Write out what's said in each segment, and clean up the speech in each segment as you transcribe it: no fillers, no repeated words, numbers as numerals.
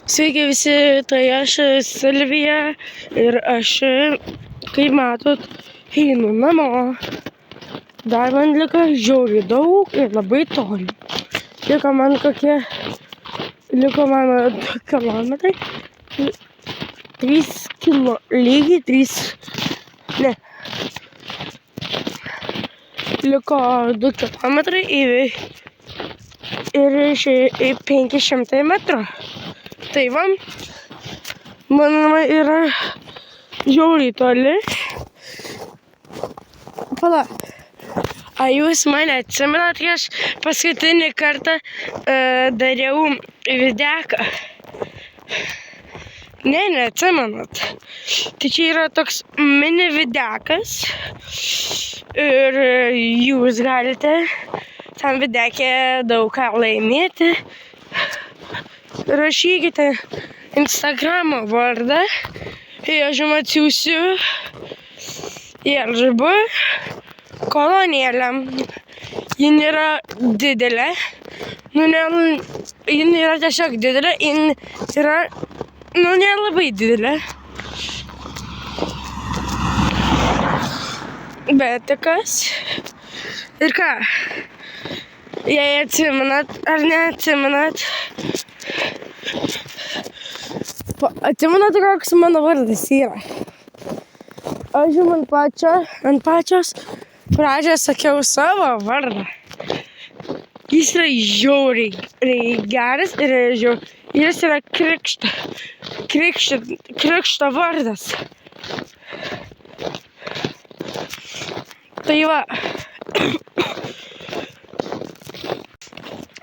Sveiki visi, tai aš Silvija ir aš, kaip matot, einu namo. Dar man liko žiauriai daug ir labai toli. Liko man 2 kilometrai. 3 lygiai 3, ne. Liko 2 kilometrai ir 500 metrų. Tai va, manoma, yra žiauriai toli. Pala, ar jūs mane atsimenat, kai aš paskutinį kartą dariau videką? Ne, neatsimenat. Tai čia yra toks mini videkas ir jūs galite tam videkė daug ką laimėti. Rašykite Instagramo vardą ir aš jums atsiųsiu RGB kolonėlę. Ji nėra didelė, ji nėra tiesiog didelė, ji yra, nelabai didelė. Bet kas? Ir ką? Jei atsimenat ar neatsimenat? Atsimenat, koks mano vardas yra? Aš jums ant pačios pradžios sakiau savo vardą. Jis yra žiauriai geras ir jis yra krikšto vardas. Tai va.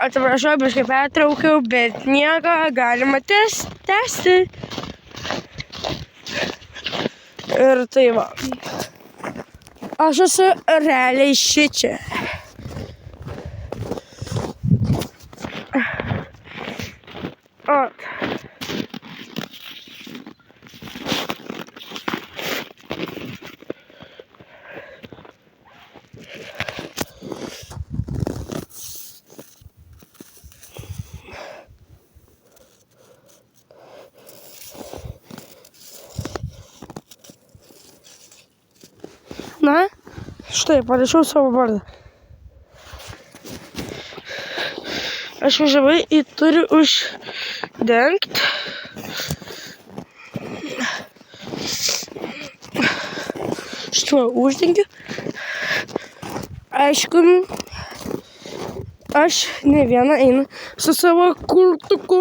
Atsiprašau, biškai pertraukiau, bet nieko, galima tęsti. Ir tai va. Aš esu realiai šičia. Na, štai, parašiau savo vardą. Aš važiavai į turiu uždengt. Štuo uždengiu. Aišku, aš ne viena einu su savo kurtuku.